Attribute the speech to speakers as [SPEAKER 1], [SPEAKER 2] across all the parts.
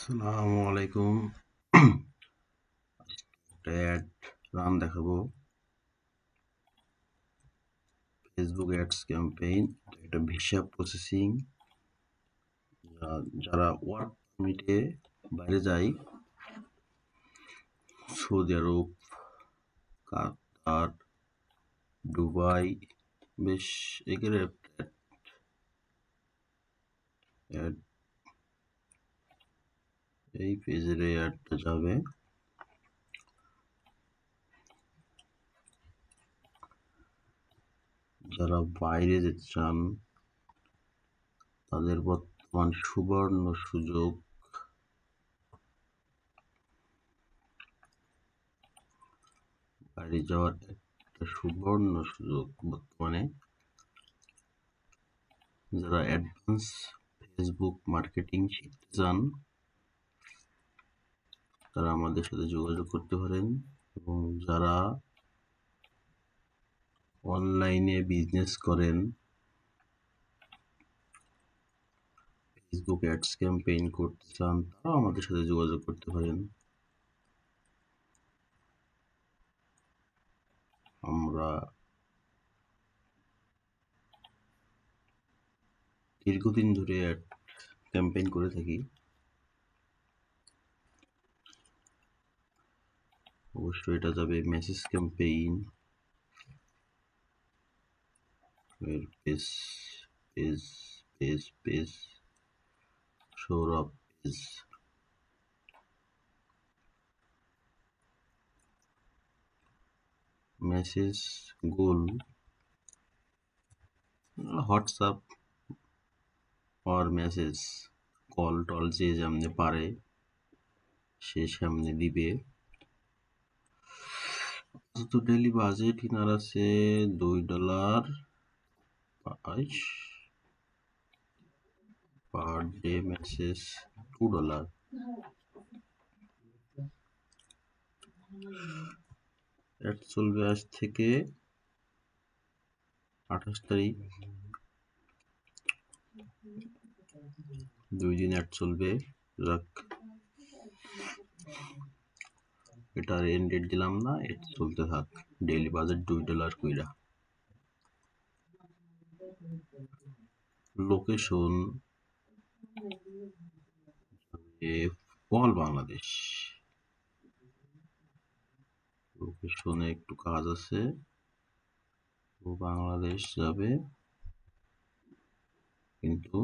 [SPEAKER 1] আসসালামু আলাইকুম। একটা অ্যাড রান দেখাবো। Facebook ads campaign. একটা ভিসা প্রসেসিং। যারা ওয়ার্ক পারমিটে বাইরে যায়, সৌদি আরব, কাতার, দুবাই, বেশ এগুলো অ্যাড এই পেজের এই অ্যাডটা যাবে। যারা বাইরে যেতে চান তাদের বর্তমান সুবর্ণ সুযোগ। বাইরে যাওয়ার একটা সুবর্ণ সুযোগ বর্তমানে। যারা অ্যাডভান্স ফেসবুক মার্কেটিং শিখতে চান তারা আমাদের সাথে যোগাযোগ করতে পারেন, এবং যারা অনলাইনে বিজনেস করেন, ফেসবুক অ্যাডস ক্যাম্পেইন করতে চান, তারাও আমাদের সাথে যোগাযোগ করতে পারেন। আমরা দীর্ঘদিন ধরে অ্যাড ক্যাম্পেইন করে থাকি। অবশ্যই এটা যাবে মেসেজ ক্যাম্পেইন এর page page page page Sourav page. Message গোল হোয়াটসঅ্যাপ or মেসেজ কল টল যে যেমনি পারে সে সামনে দিবে। তো ডেইলি বাজেট ইনার আছে $2 পার ডে, মেসেজ $2। অ্যাড চলবে আজ থেকে 28 তারিখ, 2 দিন অ্যাড চলবে। যাক, এটার এন্ড ডেট দিলাম না, এটা চলতে থাক। ডেইলি বাজেট $2 কইরা। Location all Bangladesh. লোকেশনে একটু কাজ আছে, ও বাংলাদেশ যাবে, কিন্তু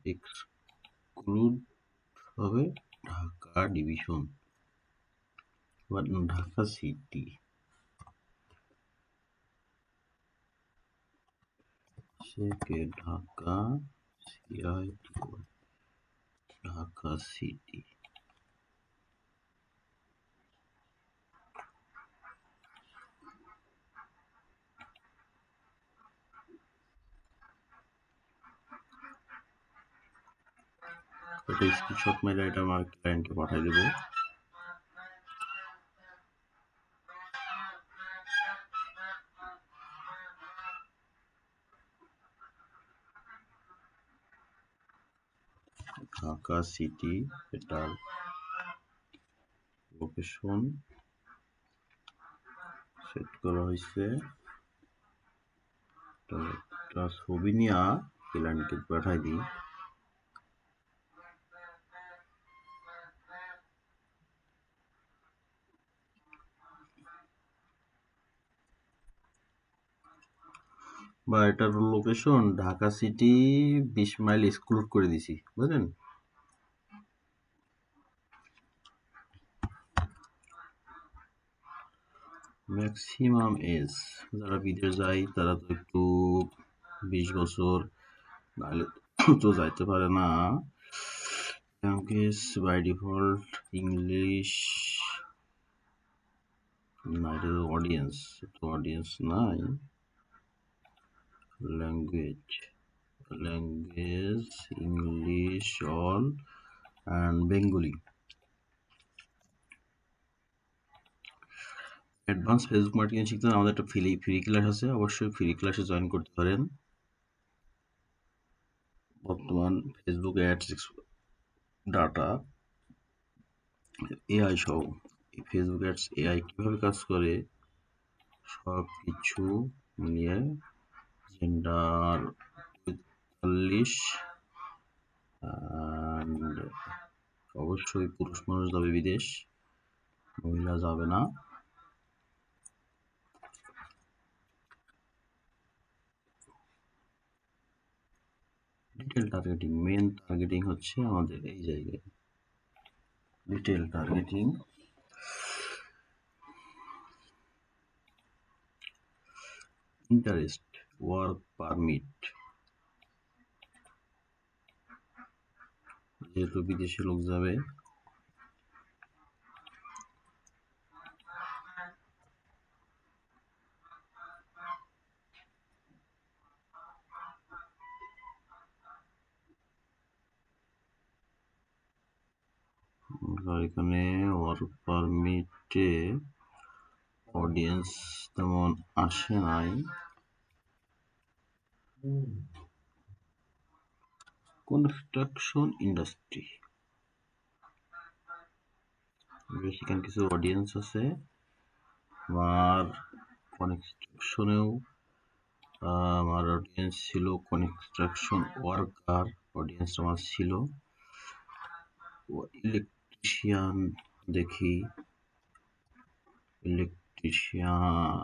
[SPEAKER 1] এক্সক্লুড হবে ঢাকা ডিভিশন বা ঢাকা সিটি। সেকে ঢাকা সিআইটি ঢাকা সিটি। এটা স্ক্রিনশট মেরে এটা আমার ক্লায়েন্টকে পাঠিয়ে দেবো। ঢাকা সিটি এটার লোকেশন সেট করা হয়েছে। একটা ছবি নিয়ে ক্লায়েন্টকে পাঠাই দিই। বা এটার location Dhaka city 20 mile exclude করে দিছি, বুঝলেন? ম্যাক্সিমাম এজ, যারা বিদেশ যায় তারা তো একটু 20 বছর নাহলে তো যাইতে পারে না। Language by default English. না, এটা অডিয়েন্স, তো অডিয়েন্স নাই। Language English all and Bengali. Advance Facebook marketing শিখতে আমাদের একটা ফ্রি ক্লাস আছে, অবশ্যই ফ্রি ক্লাসে জয়েন করতে পারেন। বর্তমান ফেসবুক অ্যাডস ডাটা, এআই সহ। এই ফেসবুক অ্যাডস এআই কিভাবে কাজ করে সব কিছু নিয়ে জেন্ডার ৪৫ অ্যান্ড অবশ্যই পুরুষ মানুষ যাবে বিদেশ, মহিলা যাবে না। ডিটেল টার্গেটিং, মেন টার্গেটিং হচ্ছে আমাদের এই জায়গায় detail targeting. Interest, work permit, যেহেতু বিদেশে লোক যাবে এখানে ওয়ার্ক পারমিটে অডিয়েন্স তেমন আসে নাই। কনস্ট্রাকশন ইন্ডাস্ট্রি, সেখানে কিছু অডিয়েন্স আছে। আমার কনস্ট্রাকশনেও আমার অডিয়েন্স ছিল, কনস্ট্রাকশন ওয়ার্কার অডিয়েন্স আমার ছিল। ইলেকট্রিশিয়ান দেখি, ইলেকট্রিশিয়ান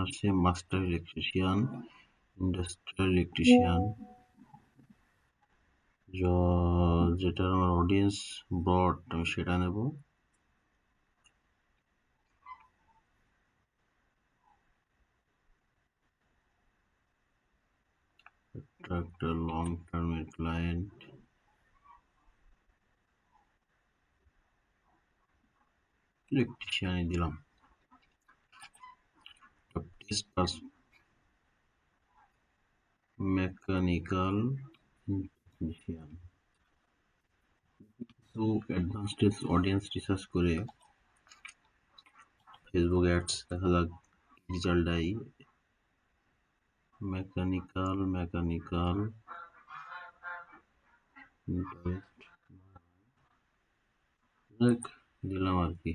[SPEAKER 1] আছে, মাস্টার ইলেকট্রিশিয়ান, ইন্ডাস্ট্রিয়াল ইলেকট্রিশিয়ান। যেটা আমার অডিয়েন্স ব্রড আমি সেটা নেব। attract a long-term client, ইলেকট্রিশিয়ানে দিলাম। Mechanical technician. তো অ্যাডভান্সড অডিয়েন্স রিসার্চ করে ফেসবুক অ্যাডস দেখা যাক রেজাল্ট দেয়। মেকানিক্যাল দিলাম আর কি।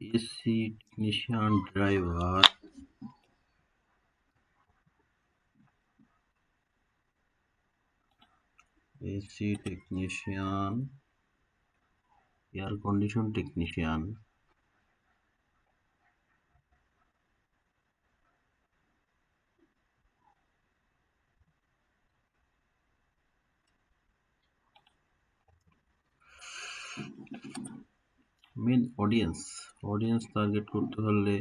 [SPEAKER 1] AC technician, driver, AC technician, air condition technician, main audience target করতে হলে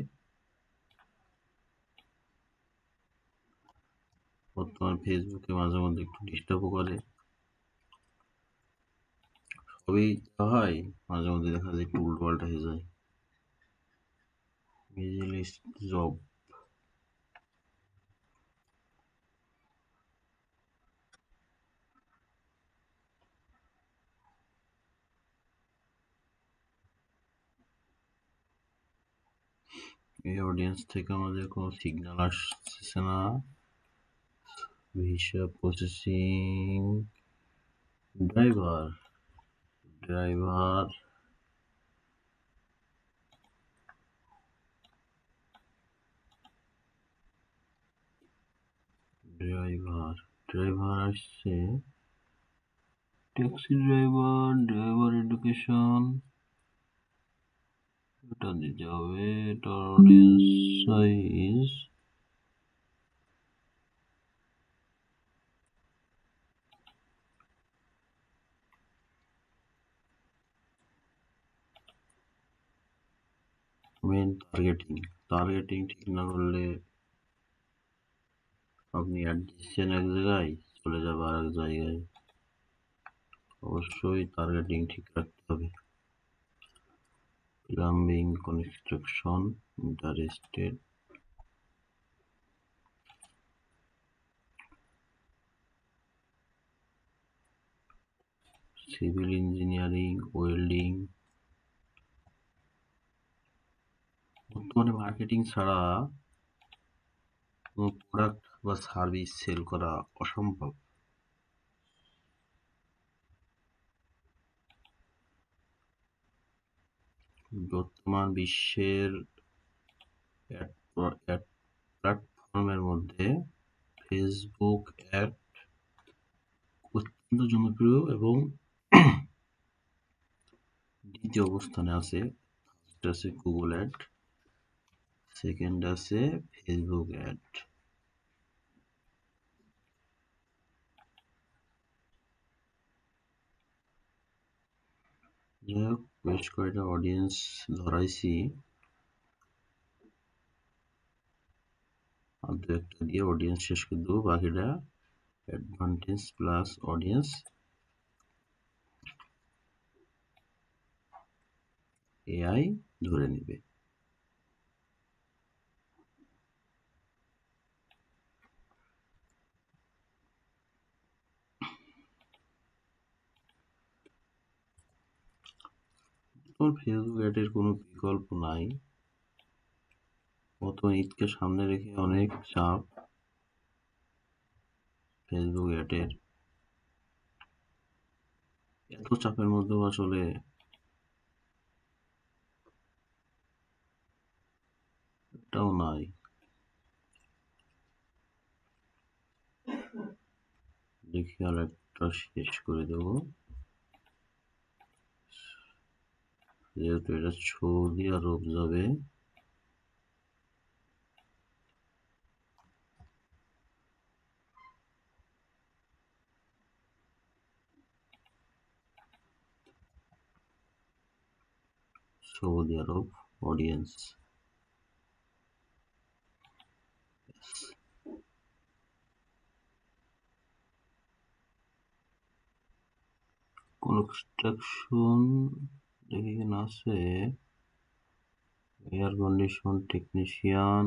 [SPEAKER 1] বর্তমান ফেসবুকে মাঝে মধ্যে একটু ডিস্টার্বও করে, সবই হয়, মাঝে মধ্যে দেখা যায় একটু উল্টোপাল্টা হয়ে যায়। জব, এই অডিয়েন্স থেকে আমাদের কোনো সিগন্যাল আসছে না। ভিসা প্রসেসিং, ড্রাইভার, আসছে। ট্যাক্সি ড্রাইভার এডুকেশন, এটা দিতে হবে। এটা অডিয়েন্স সাইজ, মেন টার্গেটিং ঠিক না করলে আপনি অ্যাড দিচ্ছেন এক জায়গায়, চলে যাবে আর এক জায়গায়। অবশ্যই টার্গেটিং ঠিক রাখতে হবে। Plumbing, construction, interested, civil engineering, welding. বর্তমানে মার্কেটিং ছাড়া কোনো প্রোডাক্ট বা সার্ভিস সেল করা অসম্ভব। বর্তমান বিশ্বের অ্যাড প্ল্যাটফর্মের মধ্যে ফেসবুক অ্যাড অত্যন্ত জনপ্রিয় এবং দ্বিতীয় অবস্থানে আছে। ফার্স্ট আছে গুগল অ্যাড, সেকেন্ড আছে ফেসবুক অ্যাড। যাই হোক, বেশ কয়েকটা অডিয়েন্স ধরাইছি, আর দু একটা দিয়ে অডিয়েন্স শেষ করে দেবো। বাকিটা অ্যাডভান্টেজ প্লাস অডিয়েন্স এআই ধরে নেবে। তোর ফেসবুক অ্যাডের কোনো বিকল্প নাই। গত ঈদকে সামনে রেখে অনেক চাপ ফেসবুক অ্যাডের। এত চাপের মধ্যেও আসলে এটাও নাই। দেখি আর একটা শেষ করে দেব, যেহেতু এটা সৌদি আরব যাবে। সৌদি আরব অডিয়েন্স, কনস্ট্রাকশন দেখি এখানে আছে, air condition technician,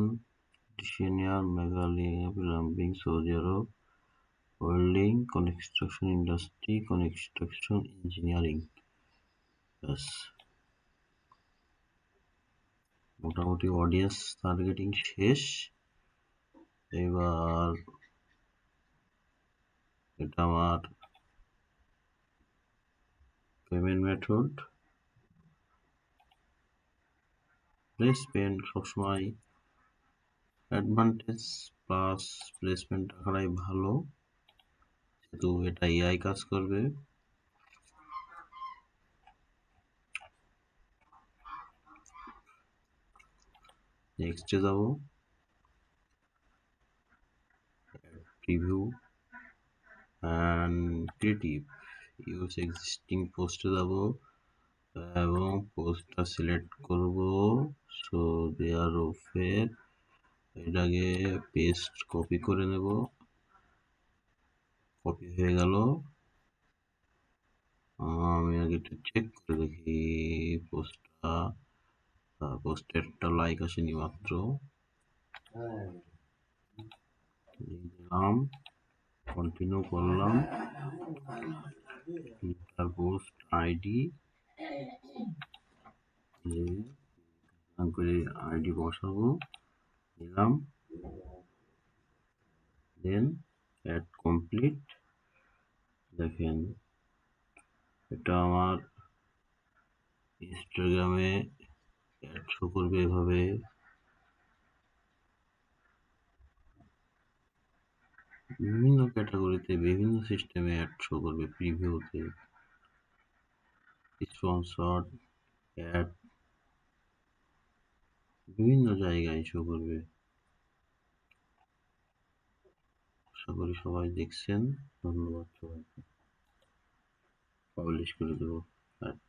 [SPEAKER 1] designer, Meghalaya, plumbing, Saudi Arab, welding, construction industry, construction engineering. ব্যাস, মোটামুটি অডিয়েন্স টার্গেটিং শেষ। এবার এটা আমার পেমেন্ট মেথড। প্লেসমেন্ট সবসময় অ্যাডভান্টেজ প্লাস প্লেসমেন্ট রাখাটাই ভালো, যেহেতু এটা এআই কাজ করবে। নেক্সটে যাব, review and creative, use existing পোস্টে যাব এবং পোস্টটা সিলেক্ট করব সৌদি আরবের। এটাকে পেস্ট কপি করে নেব, কপি হয়ে গেল। আমি আগে একটু চেক করে দেখি পোস্টেরটা লাইক আসেনি মাত্র। দিলাম, কন্টিনিউ করলাম, পোস্ট আইডি করে আইডি বসাবো, দিলাম, দেন অ্যাড কমপ্লিট। দেখেন এটা আমার ইনস্টাগ্রামে অ্যাড শো করবে এভাবে। বিভিন্ন ক্যাটাগরিতে বিভিন্ন সিস্টেমে অ্যাড শো করবে, প্রিভিউতে, স্পন্সর্ড অ্যাড, বিভিন্ন জায়গায় শো করবে। আশা করি সবাই দেখছেন। ধন্যবাদ সবাইকে। পাবলিশ করে দেবো অ্যাড।